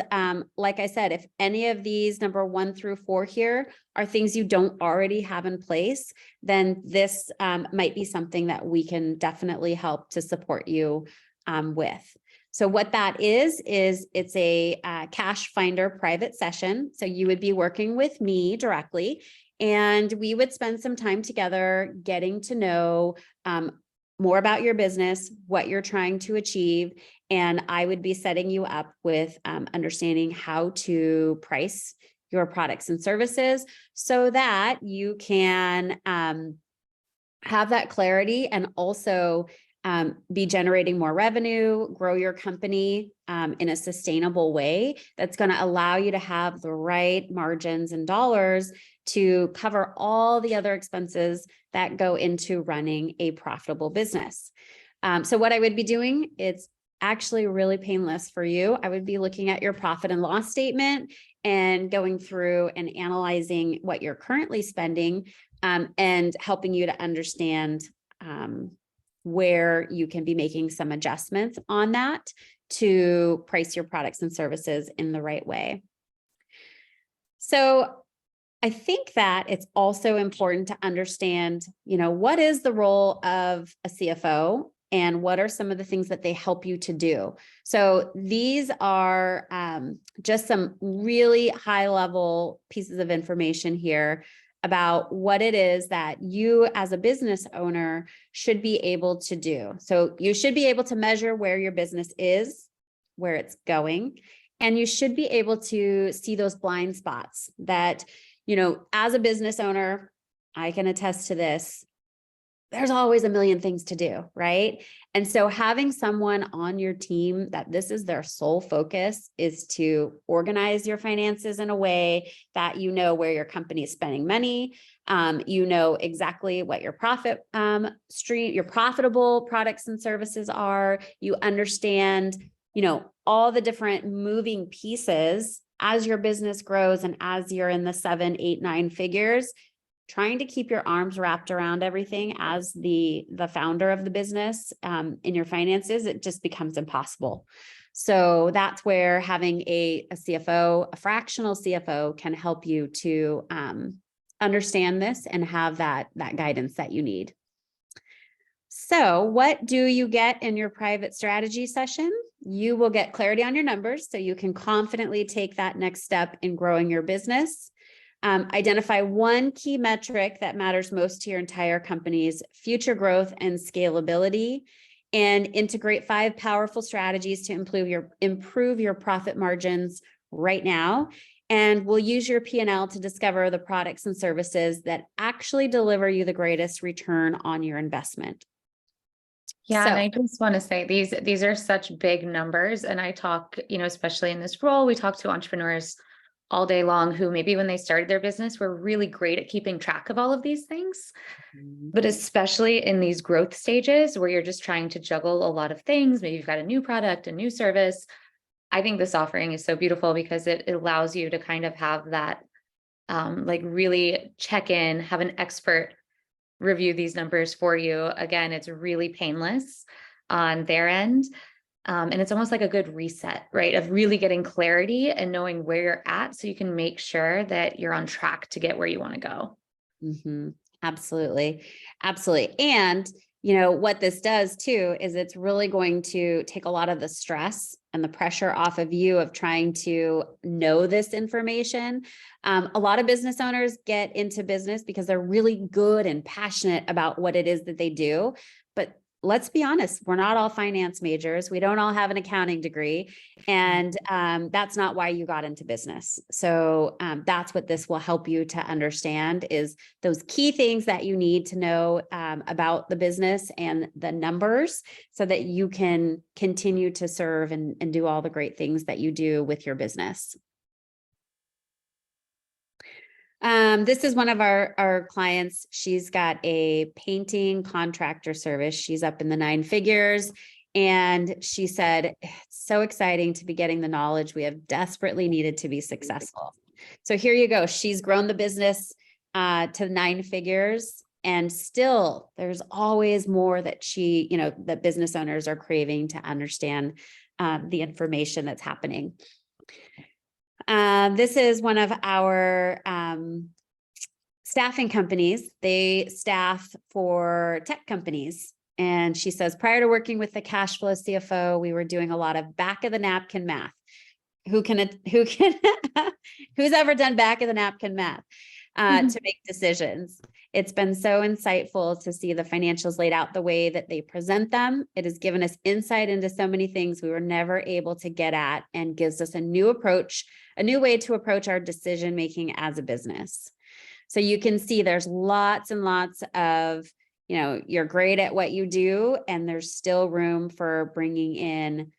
like I said, if any of these number 1 through 4 here are things you don't already have in place, then this might be something that we can definitely help to support you with. So what that is it's a cash finder private session. So you would be working with me directly, and we would spend some time together getting to know more about your business, what you're trying to achieve. And I would be setting you up with understanding how to price your products and services so that you can have that clarity and also be generating more revenue, grow your company in a sustainable way that's going to allow you to have the right margins and dollars to cover all the other expenses that go into running a profitable business. So what I would be doing, it's actually really painless for you. I would be looking at your profit and loss statement and going through and analyzing what you're currently spending and helping you to understand where you can be making some adjustments on that to price your products and services in the right way. So I think that it's also important to understand, what is the role of a CFO and what are some of the things that they help you to do. So these are just some really high level pieces of information here about what it is that you as a business owner should be able to do. So you should be able to measure where your business is, where it's going, and you should be able to see those blind spots that, as a business owner, I can attest to this. There's always a million things to do, right? And so having someone on your team that this is their sole focus is to organize your finances in a way that you know where your company is spending money, you know exactly what your profit stream, your profitable products and services are, you understand, all the different moving pieces as your business grows and as you're in the 7, 8, 9 figures, trying to keep your arms wrapped around everything as the founder of the business in your finances, it just becomes impossible. So that's where having a CFO, a fractional CFO, can help you to understand this and have that guidance that you need. So what do you get in your private strategy session? You will get clarity on your numbers so you can confidently take that next step in growing your business. Identify one key metric that matters most to your entire company's future growth and scalability, and integrate 5 powerful strategies to improve your profit margins right now. And we'll use your P&L to discover the products and services that actually deliver you the greatest return on your investment. Yeah, So, and I just want to say these are such big numbers. And I talk, especially in this role, we talk to entrepreneurs all day long who maybe when they started their business were really great at keeping track of all of these things. But especially in these growth stages where you're just trying to juggle a lot of things, maybe you've got a new product, a new service. I think this offering is so beautiful because it allows you to kind of have that, really check in, have an expert review these numbers for you. Again, it's really painless on their end. And it's almost like a good reset, right? Of really getting clarity and knowing where you're at so you can make sure that you're on track to get where you want to go. Mm-hmm. Absolutely. Absolutely. And, what this does too, is it's really going to take a lot of the stress and the pressure off of you of trying to know this information. A lot of business owners get into business because they're really good and passionate about what it is that they do. But let's be honest, we're not all finance majors. We don't all have an accounting degree. And that's not why you got into business. So that's what this will help you to understand, is those key things that you need to know about the business and the numbers so that you can continue to serve and do all the great things that you do with your business. This is one of our clients. She's got a painting contractor service. She's up in the 9 figures. And she said, it's so exciting to be getting the knowledge we have desperately needed to be successful. So here you go. She's grown the business to 9 figures. And still, there's always more that that business owners are craving to understand the information that's happening. This is one of our staffing companies. They staff for tech companies. And she says, prior to working with the Cash Flow CFO, we were doing a lot of back of the napkin math. Who's ever done back of the napkin math to make decisions? It's been so insightful to see the financials laid out the way that they present them. It has given us insight into so many things we were never able to get at, and gives us a new approach, a new way to approach our decision making as a business. So you can see there's lots and lots of, you're great at what you do, and there's still room for bringing in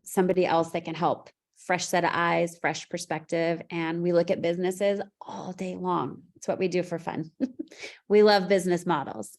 somebody else that can help. Fresh set of eyes, fresh perspective. And we look at businesses all day long. It's what we do for fun. We love business models.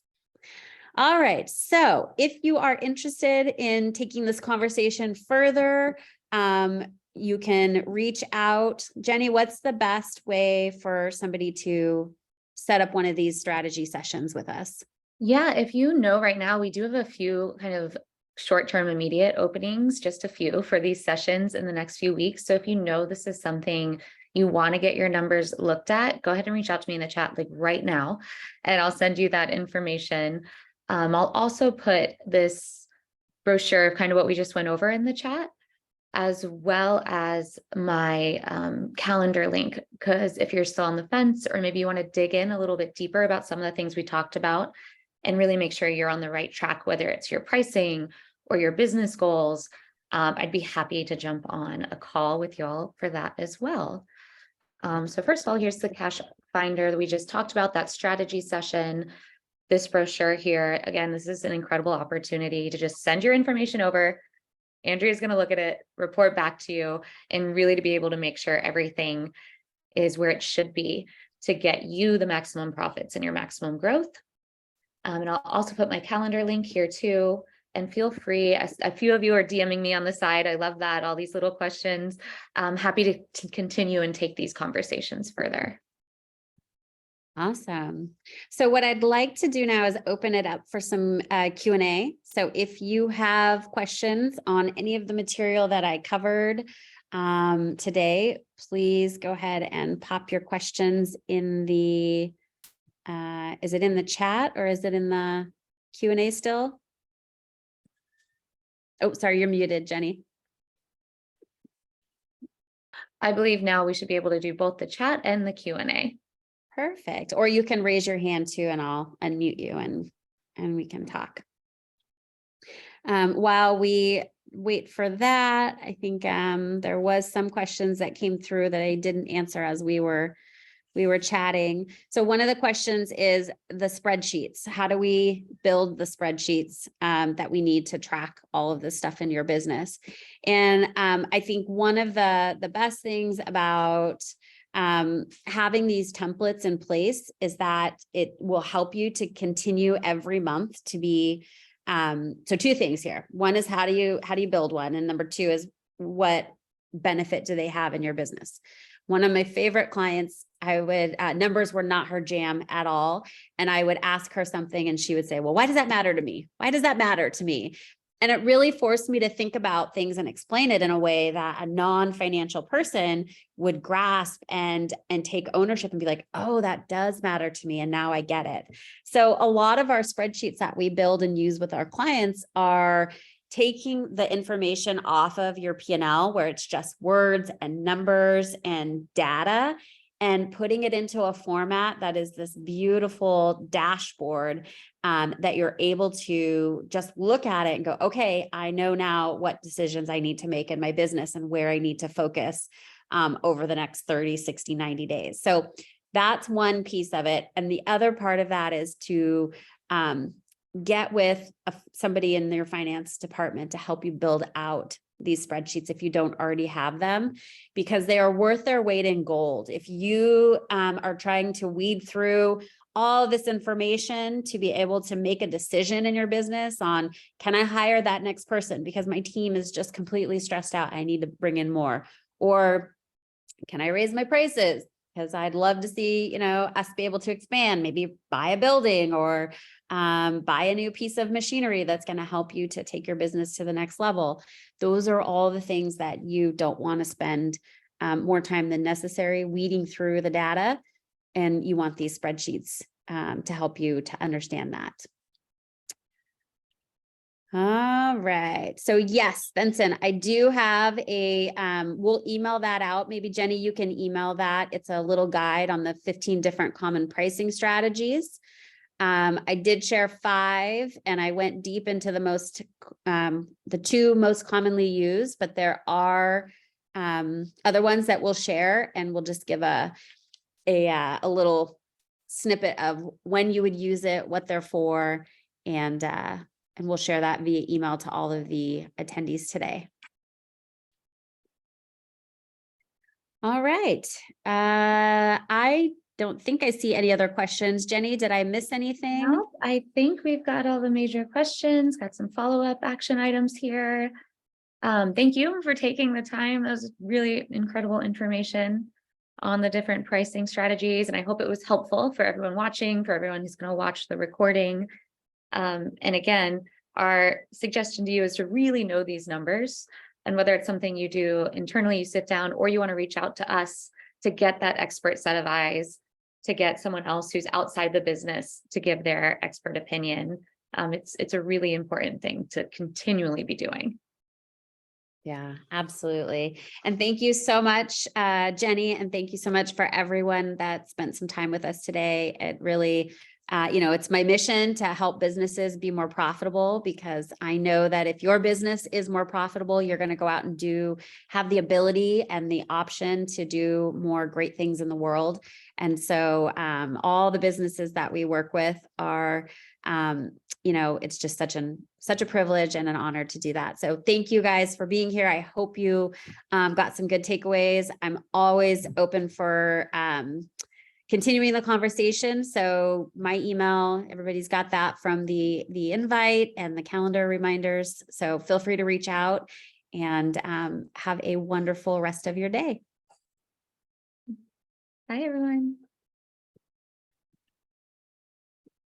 All right. So if you are interested in taking this conversation further, you can reach out. Jenny, what's the best way for somebody to set up one of these strategy sessions with us? Yeah, if right now, we do have a few kind of short-term immediate openings, just a few for these sessions in the next few weeks. So if this is something you want to get your numbers looked at, go ahead and reach out to me in the chat right now, and I'll send you that information. I'll also put this brochure of kind of what we just went over in the chat, as well as my calendar link, because if you're still on the fence, or maybe you want to dig in a little bit deeper about some of the things we talked about and really make sure you're on the right track, whether it's your pricing or your business goals, I'd be happy to jump on a call with y'all for that as well. So first of all, here's the cash finder that we just talked about, that strategy session, this brochure here. Again, this is an incredible opportunity to just send your information over. Andrea's going to look at it, report back to you, and really to be able to make sure everything is where it should be to get you the maximum profits and your maximum growth. And I'll also put my calendar link here too. And feel free, a few of you are DMing me on the side. I love that, all these little questions. I'm happy to continue and take these conversations further. Awesome. So what I'd like to do now is open it up for some Q&A. So if you have questions on any of the material that I covered today, please go ahead and pop your questions in the, is it in the chat or is it in the Q&A still? Oh, sorry, you're muted, Jenny. I believe now we should be able to do both the chat and the Q&A. Perfect. Or you can raise your hand too, and I'll unmute you and we can talk. While we wait for that, I think there was some questions that came through that I didn't answer as we were chatting. So one of the questions is the spreadsheets. How do we build the spreadsheets that we need to track all of this stuff in your business? And I think one of the best things about having these templates in place is that it will help you to continue every month to be, so two things here. One is how do you build one? And number two is what benefit do they have in your business? One of my favorite clients, I would, numbers were not her jam at all. And I would ask her something and she would say, well, why does that matter to me? Why does that matter to me? And it really forced me to think about things and explain it in a way that a non-financial person would grasp and take ownership and be like, oh, that does matter to me. And now I get it. So a lot of our spreadsheets that we build and use with our clients are taking the information off of your P&L where it's just words and numbers and data and putting it into a format that is this beautiful dashboard that you're able to just look at it and go, okay, I know now what decisions I need to make in my business and where I need to focus over the next 30, 60, 90 days. So that's one piece of it. And the other part of that is to get with somebody in your finance department to help you build out these spreadsheets if you don't already have them, because they are worth their weight in gold. If you are trying to weed through all this information to be able to make a decision in your business on, can I hire that next person because my team is just completely stressed out, I need to bring in more, or can I raise my prices because I'd love to see, us be able to expand, maybe buy a building or buy a new piece of machinery that's going to help you to take your business to the next level. Those are all the things that you don't want to spend more time than necessary weeding through the data. And you want these spreadsheets to help you to understand that. All right. So yes, Benson, I do have we'll email that out. Maybe Jenny, you can email that. It's a little guide on the 15 different common pricing strategies. I did share 5 and I went deep into the 2 most commonly used, but there are other ones that we'll share, and we'll just give a little snippet of when you would use it, what they're for, and we'll share that via email to all of the attendees today. All right. I don't think I see any other questions. Jenny, did I miss anything? No, I think we've got all the major questions, got some follow-up action items here. Thank you for taking the time. That was really incredible information on the different pricing strategies. And I hope it was helpful for everyone watching, for everyone who's going to watch the recording. And again, our suggestion to you is to really know these numbers, and whether it's something you do internally, you sit down, or you want to reach out to us to get that expert set of eyes, to get someone else who's outside the business to give their expert opinion. It's a really important thing to continually be doing. Yeah, absolutely. And thank you so much, Jenny. And thank you so much for everyone that spent some time with us today. It really, it's my mission to help businesses be more profitable, because I know that if your business is more profitable, you're going to go out and have the ability and the option to do more great things in the world. And so all the businesses that we work with are, it's just such a privilege and an honor to do that. So thank you guys for being here. I hope you got some good takeaways. I'm always open for continuing the conversation. So my email, everybody's got that from the invite and the calendar reminders. So feel free to reach out and have a wonderful rest of your day. Bye, everyone.